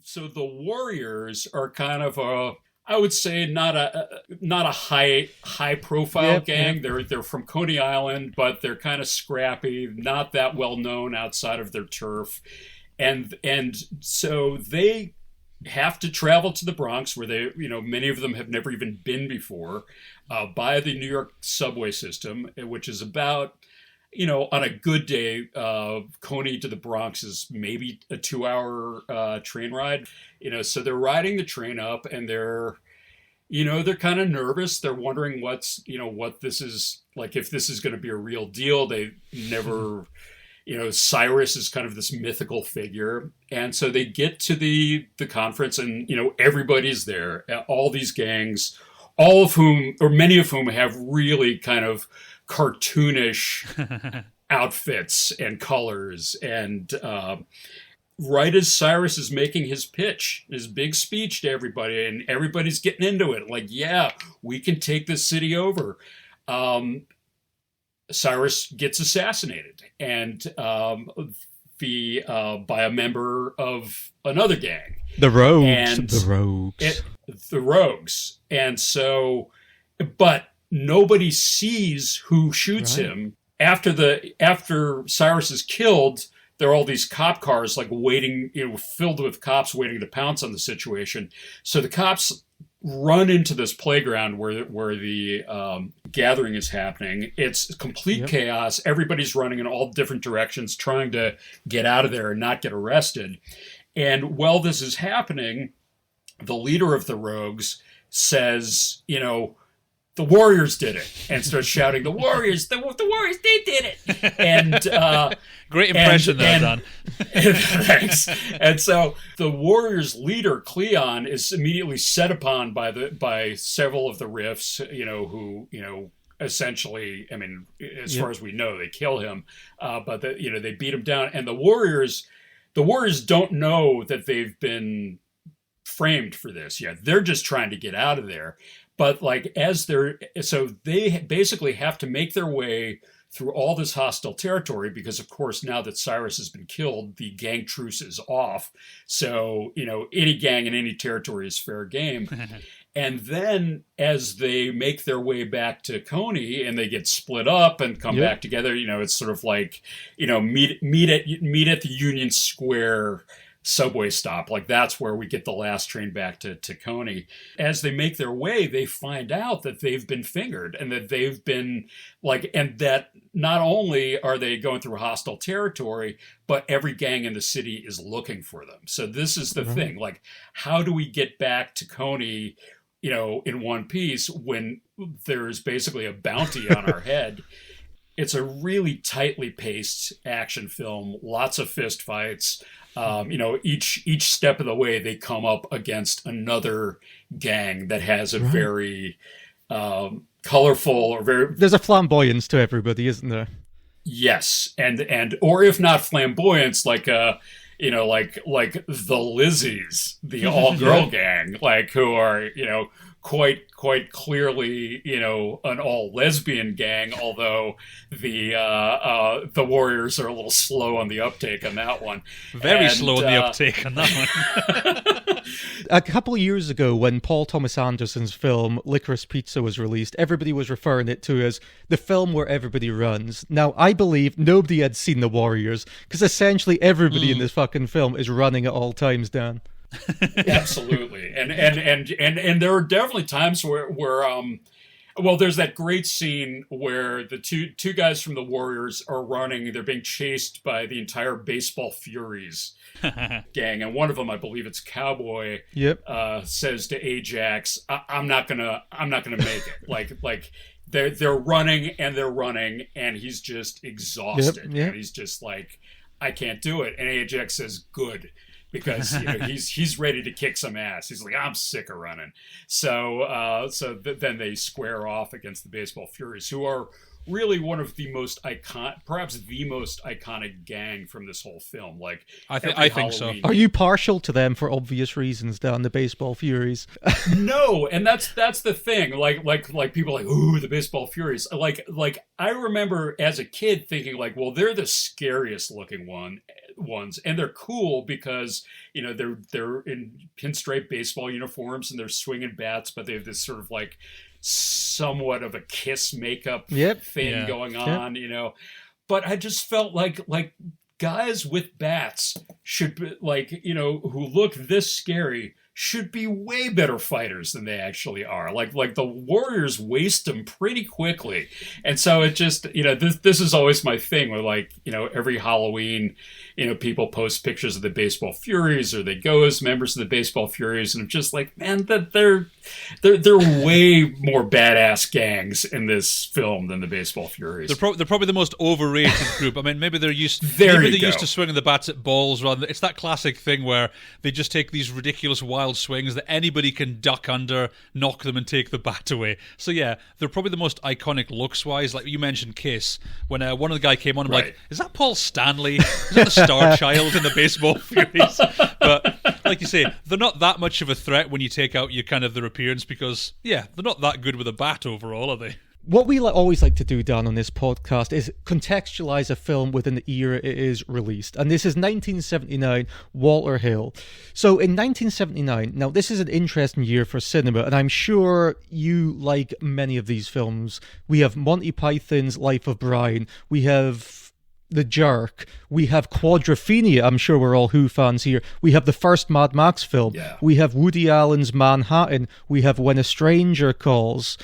So the Warriors are kind of I would say not a high profile gang. They're from Coney Island, but they're kind of scrappy, not that well known outside of their turf, and so they have to travel to the Bronx, where many of them have never even been before, by the New York subway system, which is about, on a good day, Coney to the Bronx is maybe a 2 hour train ride. So they're riding the train up, and they're kind of nervous. They're wondering what this is like, if this is going to be a real deal. They never, Cyrus is kind of this mythical figure. And so they get to the conference, and, everybody's there. All these gangs, all of whom, or many of whom, have really kind of cartoonish outfits and colors. And right as Cyrus is making his pitch, his big speech to everybody, and everybody's getting into it, like, yeah, we can take this city over, Cyrus gets assassinated, and by a member of another gang, the Rogues, the Rogues, and so, but nobody sees who shoots him. After Cyrus is killed, there are all these cop cars like waiting, filled with cops waiting to pounce on the situation. So the cops run into this playground where the gathering is happening. It's complete chaos. Everybody's running in all different directions, trying to get out of there and not get arrested. And while this is happening, the leader of the Rogues says, the Warriors did it, and starts shouting, the Warriors, they did it. And great impression there, Don. Thanks. And so the Warriors leader, Cleon, is immediately set upon by several of the Riffs, who, essentially, I mean, as far as we know, they kill him, but they beat him down. And the Warriors don't know that they've been framed for this yet. They're just trying to get out of there. But so they basically have to make their way through all this hostile territory, because of course, now that Cyrus has been killed, the gang truce is off. So, any gang in any territory is fair game. And then as they make their way back to Coney, and they get split up and come back together, it's sort of like, meet at the Union Square subway stop. Like, that's where we get the last train back to Coney. As they make their way, they find out that they've been fingered, and that they've been and that not only are they going through hostile territory, but every gang in the city is looking for them. So this is the thing, like, how do we get back to Coney, in one piece, when there's basically a bounty on our head? It's a really tightly paced action film, lots of fist fights. Each step of the way, they come up against another gang that has a very colorful, or very... There's a flamboyance to everybody, isn't there? Yes, and or if not flamboyance, like the Lizzies, the all-girl gang, who are quite clearly an all-lesbian gang, although the Warriors are a little slow on the uptake on that one. Very slow on the uptake on that one. A couple of years ago, when Paul Thomas Anderson's film Licorice Pizza was released, everybody was referring it to as the film where everybody runs. Now, I believe nobody had seen The Warriors, because essentially everybody in this fucking film is running at all times, Dan. Absolutely. And there are definitely times where there's that great scene where the two guys from the Warriors are running. They're being chased by the entire Baseball Furies gang, and one of them, I believe it's Cowboy, says to Ajax, I'm not gonna make it." Like they're running, and he's just exhausted. And he's just like, "I can't do it." And Ajax says, "Good." Because he's ready to kick some ass. He's like, I'm sick of running. So then they square off against the Baseball Furies, who are really one of the most perhaps the most iconic gang from this whole film. Like, I think so. Are you partial to them for obvious reasons, Dan, the Baseball Furies? No, and that's the thing. Like people are like, ooh, the Baseball Furies. Like I remember as a kid thinking like, well, they're the scariest looking ones, and they're cool because they're in pinstripe baseball uniforms and they're swinging bats, but they have this sort of like somewhat of a Kiss makeup thing going on, But I just felt like guys with bats should be who look this scary should be way better fighters than they actually are. Like the Warriors waste them pretty quickly. And so it just, this is always my thing where every Halloween, people post pictures of the Baseball Furies or they go as members of the Baseball Furies. And I'm just like, man, that they're way more badass gangs in this film than the Baseball Furies. They're probably the most overrated group. I mean, maybe they're used to swinging the bats at balls rather than, it's that classic thing where they just take these ridiculous wild swings that anybody can duck under, knock them and take the bat away. So yeah, they're probably the most iconic looks wise. Like you mentioned Kiss, when one of the guy came on, I'm like, is that Paul Stanley? Is that the Star Child in the Baseball Furies? But like you say, they're not that much of a threat when you take out your kind of their appearance because they're not that good with a bat overall, are they? What we always like to do, Dan, on this podcast is contextualize a film within the era it is released. And this is 1979, Walter Hill. So in 1979, now this is an interesting year for cinema, and I'm sure you like many of these films. We have Monty Python's Life of Brian. We have The Jerk. We have Quadrophenia. I'm sure we're all Who fans here. We have the first Mad Max film. Yeah. We have Woody Allen's Manhattan. We have When a Stranger Calls.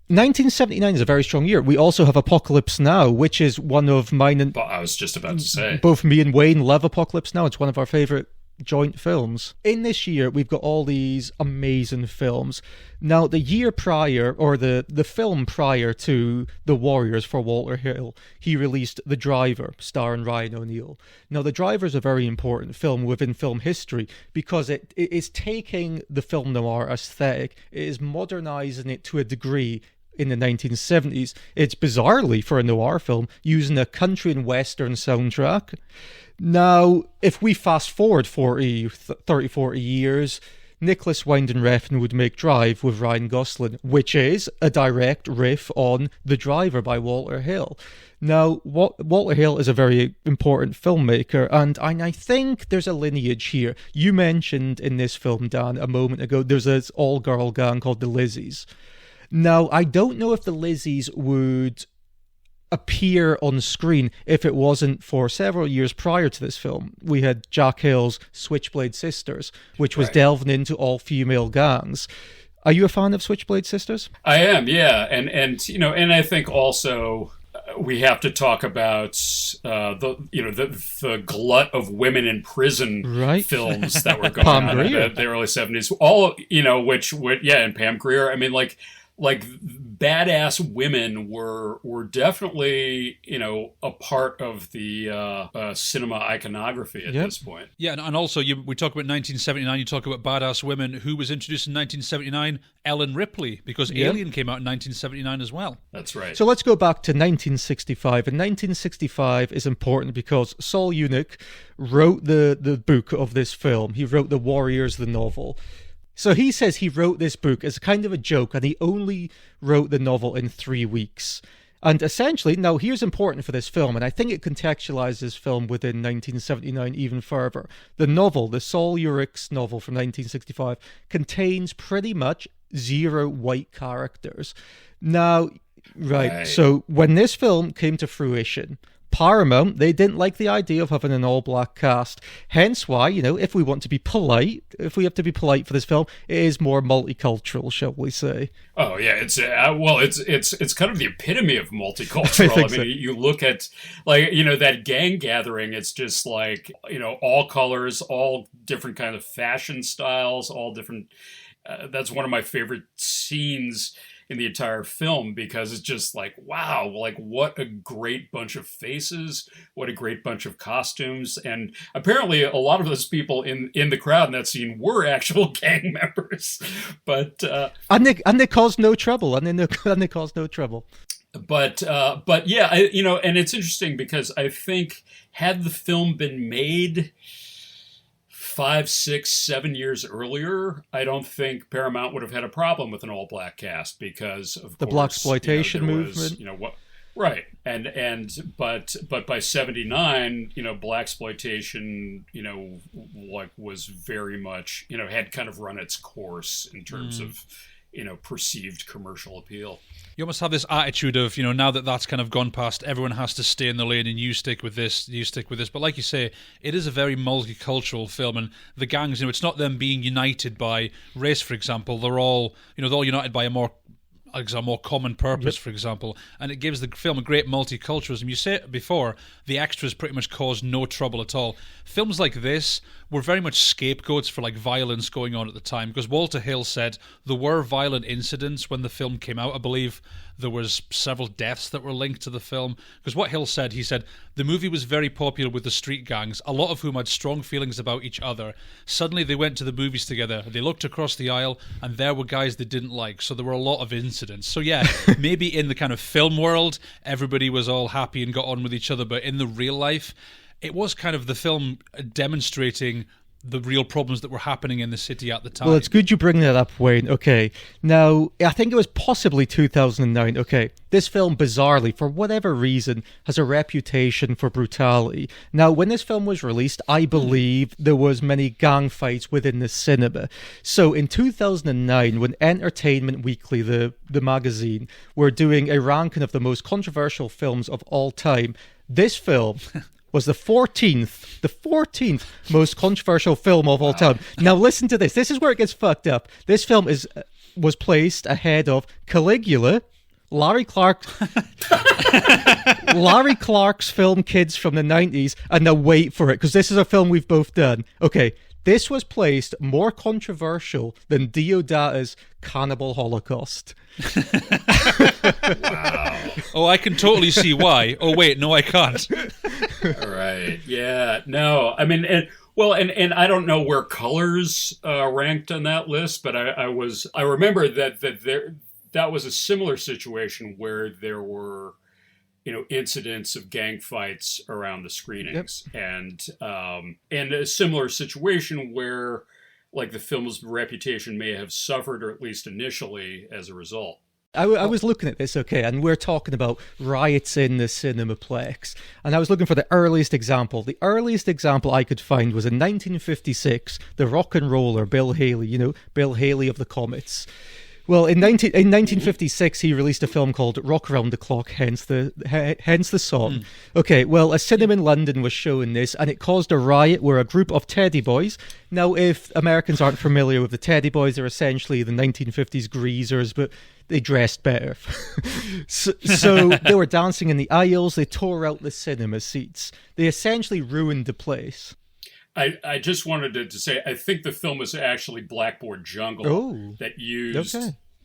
1979 is a very strong year. We also have Apocalypse Now, which is one of mine and... But I was just about to say. Both me and Wayne love Apocalypse Now. It's one of our favourite joint films. In this year, we've got all these amazing films. Now, the year prior, or the film prior to The Warriors for Walter Hill, he released The Driver, starring Ryan O'Neal. Now, The Driver is a very important film within film history because it is taking the film noir aesthetic, it is modernising it to a degree in the 1970s. It's bizarrely, for a noir film, using a country and western soundtrack. Now, if we fast forward 40 years, Nicholas Winding Refn would make Drive with Ryan Gosling, which is a direct riff on The Driver by Walter Hill. Now, Walter Hill is a very important filmmaker, and I think there's a lineage here. You mentioned in this film, Dan, a moment ago, there's this all-girl gang called the Lizzies. Now, I don't know if the Lizzies would appear on screen if it wasn't for several years prior to this film. We had Jack Hill's Switchblade Sisters, which was delving into all-female gangs. Are you a fan of Switchblade Sisters? I am, yeah. And I think also we have to talk about the glut of women in prison films that were going on in the early 70s. All, which and Pam Grier. I mean, like badass women were definitely a part of the cinema iconography at this point. Yeah, and also we talk about 1979. You talk about badass women. Who was introduced in 1979? Ellen Ripley, because Alien came out in 1979 as well. That's right. So let's go back to 1965. And 1965 is important because Saul Eunuch wrote the book of this film. He wrote The Warriors, the novel. So he says he wrote this book as kind of a joke, and he only wrote the novel in 3 weeks. And essentially, now here's important for this film, and I think it contextualizes this film within 1979 even further. The novel, the Saul Eurich's novel from 1965, contains pretty much 0 white characters. Now, so when this film came to fruition, Paramount, they didn't like the idea of having an all-black cast. Hence why, if we want to be polite, if we have to be polite for this film, it is more multicultural, shall we say. Oh, yeah. It's kind of the epitome of multicultural. I mean, you look at, that gang gathering, it's just all colors, all different kind of fashion styles, all different... that's one of my favorite scenes in the entire film because it's just wow, what a great bunch of faces, what a great bunch of costumes. And apparently a lot of those people in the crowd in that scene were actual gang members. But and they caused no trouble. But yeah, and it's interesting because I think had the film been made 5, 6, 7 years earlier, I don't think Paramount would have had a problem with an all-black cast because of the blaxploitation movement. Right, but by '79, blaxploitation, was very much, had kind of run its course in terms of, perceived commercial appeal. You almost have this attitude of, now that that's kind of gone past, everyone has to stay in the lane and you stick with this, you stick with this. But like you say, it is a very multicultural film, and the gangs, it's not them being united by race, for example. They're all united by a more common purpose, for example, and it gives the film a great multiculturalism. You said before, the extras pretty much caused no trouble at all. Films like this were very much scapegoats for violence going on at the time, because Walter Hill said there were violent incidents when the film came out. I believe there was several deaths that were linked to the film, because what Hill said, he said, the movie was very popular with the street gangs, a lot of whom had strong feelings about each other. Suddenly they went to the movies together, they looked across the aisle, and there were guys they didn't like, so there were a lot of incidents. So yeah, maybe in the kind of film world, everybody was all happy and got on with each other, but in the real life, it was kind of the film demonstrating the real problems that were happening in the city at the time. Well, it's good you bring that up, Wayne. Okay, now, I think it was possibly 2009. Okay, this film, bizarrely, for whatever reason, has a reputation for brutality. Now, when this film was released, I believe there was many gang fights within the cinema. So, in 2009, when Entertainment Weekly, the magazine, were doing a ranking of the most controversial films of all time, this film was the 14th most controversial film of all time. Now listen to this. This is where it gets fucked up. This film was placed ahead of Caligula, Larry Clark's film Kids from the 90s, and now wait for it, because this is a film we've both done. Okay, this was placed more controversial than Deodata's Cannibal Holocaust. Wow. Oh, I can totally see why. Oh, wait, no, I can't. Right. Yeah. No. I mean, and I don't know where Colors ranked on that list, but I remember that was a similar situation where there were, incidents of gang fights around the screenings, and a similar situation where, the film's reputation may have suffered, or at least initially, as a result. I was looking at this, okay, and we're talking about riots in the Cinemaplex, and I was looking for the earliest example. The earliest example I could find was in 1956, the rock and roller Bill Haley, Bill Haley of the Comets. Well, in 1956, he released a film called Rock Around the Clock, hence the song. Okay, well, a cinema in London was showing this, and it caused a riot where a group of teddy boys... Now, if Americans aren't familiar with the teddy boys, they're essentially the 1950s greasers, but they dressed better. So they were dancing in the aisles, they tore out the cinema seats. They essentially ruined the place. I just wanted to say, I think the film was actually Blackboard Jungle that used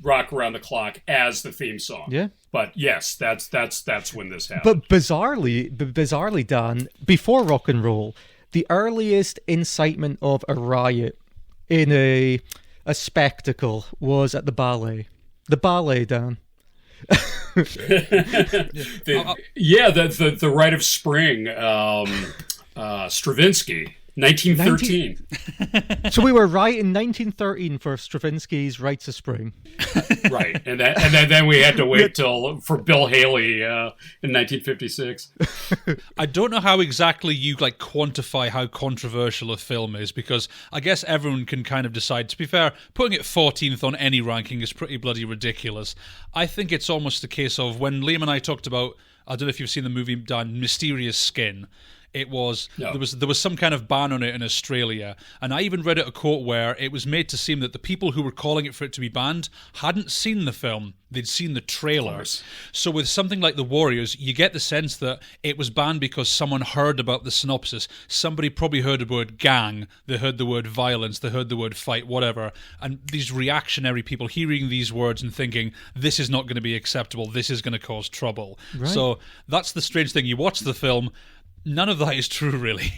Rock Around the Clock as the theme song. Yeah. But yes, that's when this happened. But bizarrely, Dan, before rock and roll, the earliest incitement of a riot in a spectacle was at the ballet. The ballet, Dan. The Rite of Spring, Stravinsky. 1913. So we were right in 1913 for Stravinsky's Rites of Spring. Right, and then we had to wait for Bill Haley in 1956. I don't know how exactly you quantify how controversial a film is, because I guess everyone can kind of decide. To be fair, putting it 14th on any ranking is pretty bloody ridiculous. I think it's almost a case of when Liam and I talked about, I don't know if you've seen the movie done, Mysterious Skin. It was there was some kind of ban on it in Australia, and I even read a quote where it was made to seem that the people who were calling it for it to be banned hadn't seen the film; they'd seen the trailer. So with something like The Warriors, you get the sense that it was banned because someone heard about the synopsis. Somebody probably heard the word gang, they heard the word violence, they heard the word fight, whatever, and these reactionary people hearing these words and thinking this is not going to be acceptable, this is going to cause trouble. Right. So that's the strange thing. You watch the film. None of that is true, really.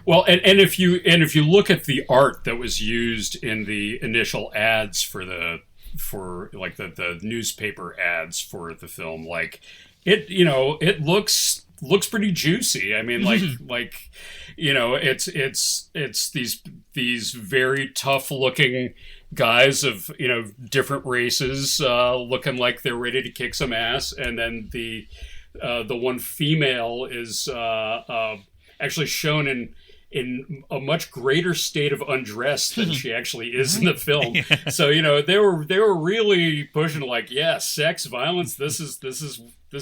Well, and if you look at the art that was used in the initial ads for the for like the newspaper ads for the film. Like it looks pretty juicy. I mean, like it's these very tough looking guys of different races looking like they're ready to kick some ass, and then the one female is actually shown in a much greater state of undress than she actually is in the film. Yeah. So they were really pushing like, yeah, sex, violence. This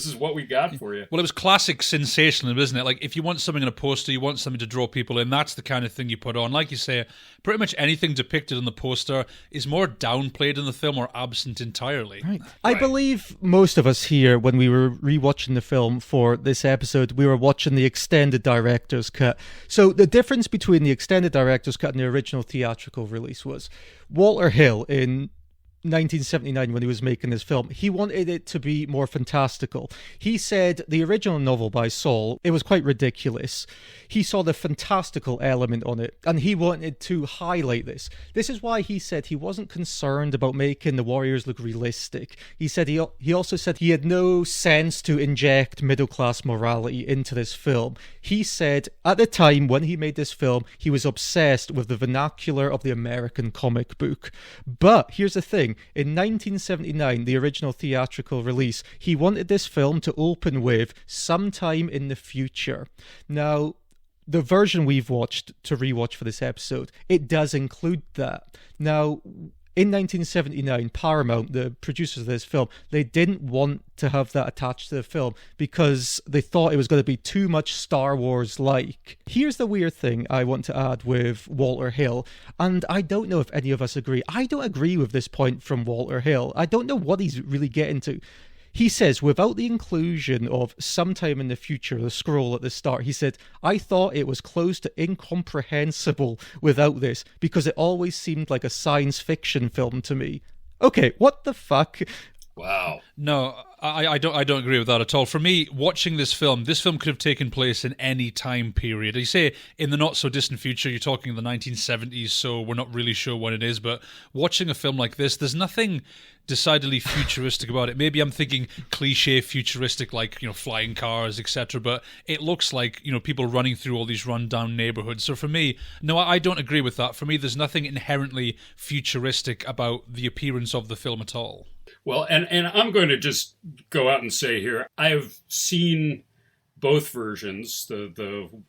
is what we got for you. Well, it was classic sensationalism, isn't it? Like, if you want something in a poster, you want something to draw people in, that's the kind of thing you put on. Like you say, pretty much anything depicted on the poster is more downplayed in the film or absent entirely. Right. I believe most of us here, when we were rewatching the film for this episode, we were watching the extended director's cut. So the difference between the extended director's cut and the original theatrical release was Walter Hill in 1979, when he was making this film, he wanted it to be more fantastical. He said the original novel by Saul, it was quite ridiculous. He saw the fantastical element on it, and he wanted to highlight this. This is why he said he wasn't concerned about making the warriors look realistic. He said he also said he had no sense to inject middle-class morality into this film. He said at the time when he made this film, he was obsessed with the vernacular of the American comic book. But here's the thing. In 1979, the original theatrical release, he wanted this film to open with "sometime in the future." Now, the version we've watched to rewatch for this episode, it does include that. Now, in 1979, Paramount, the producers of this film, they didn't want to have that attached to the film because they thought it was going to be too much Star Wars-like. Here's the weird thing I want to add with Walter Hill, and I don't know if any of us agree. I don't agree with this point from Walter Hill. I don't know what he's really getting to. He says, without the inclusion of "sometime in the future," the scroll at the start, he said, "I thought it was close to incomprehensible without this because it always seemed like a science fiction film to me." Okay, what the fuck? Wow. No, I don't agree with that at all. For me, watching this film could have taken place in any time period. You say in the not so distant future, you're talking the 1970s, so we're not really sure when it is, but watching a film like this, there's nothing decidedly futuristic about it. Maybe I'm thinking cliche futuristic, like, flying cars, etc., but it looks like, people running through all these rundown neighborhoods. So for me, no, I don't agree with that. For me, there's nothing inherently futuristic about the appearance of the film at all. Well, and I'm going to just go out and say here, I've seen both versions, the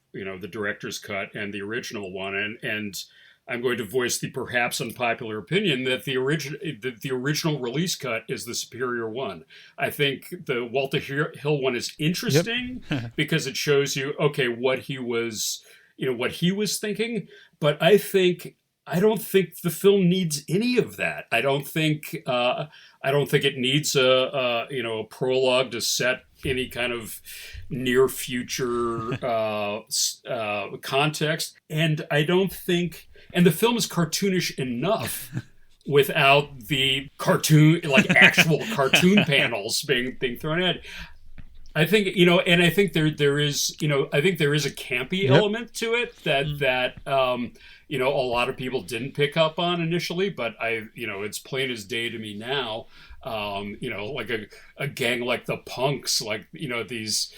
director's cut and the original one, and I'm going to voice the perhaps unpopular opinion that the original release cut is the superior one. I think the Walter Hill one is interesting because it shows you, okay, what he was thinking, but I don't think the film needs any of that. I don't think it needs a prologue to set any kind of near future context, and I don't think. And the film is cartoonish enough without the cartoon, like actual cartoon panels being thrown at. I think and I think there is I think there is a campy element to it that a lot of people didn't pick up on initially, but it's plain as day to me now. Like a gang like the Punks, like these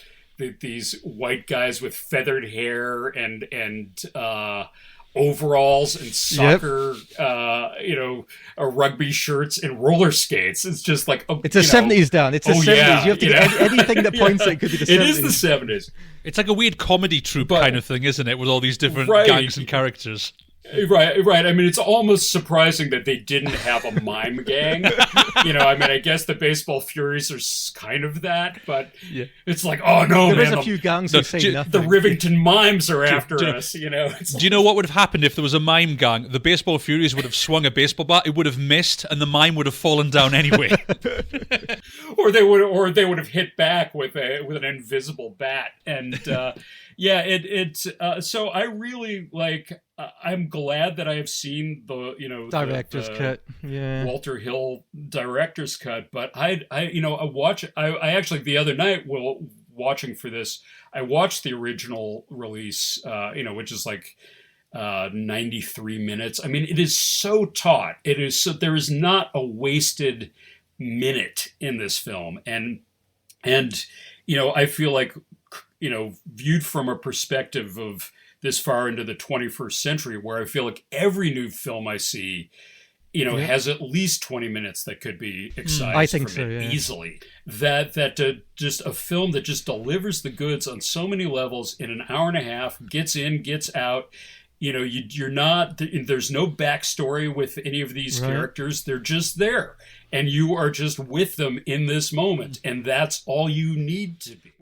white guys with feathered hair and overalls and soccer, rugby shirts and roller skates. It's just like it's the 70s, Dan. It's the 70s. Yeah, you have to get anything that points at it could be the 70s. It is the 70s. It's like a weird comedy troupe kind of thing, isn't it? With all these different gangs and characters. Right. I mean, it's almost surprising that they didn't have a mime gang. I guess the Baseball Furies are kind of that, but it's like, oh no, there's a few gangs who say nothing. The Rivington Mimes are after us. Do you know what would have happened if there was a mime gang? The Baseball Furies would have swung a baseball bat, it would have missed, and the mime would have fallen down anyway. or they would have hit back with an invisible bat, and so I really like. I'm glad that I have seen the director's cut, Walter Hill director's cut. But I actually the other night watching for this, I watched the original release, which is like 93 minutes. I mean, it is so taut. It is so, there is not a wasted minute in this film. And, I feel like, viewed from a perspective of this far into the 21st century, where I feel like every new film I see, has at least 20 minutes that could be excised I think from so, it yeah. easily. That just a film that just delivers the goods on so many levels in an hour and a half, gets in, gets out. You're not, there's no backstory with any of these characters. They're just there. And you are just with them in this moment. And that's all you need to be.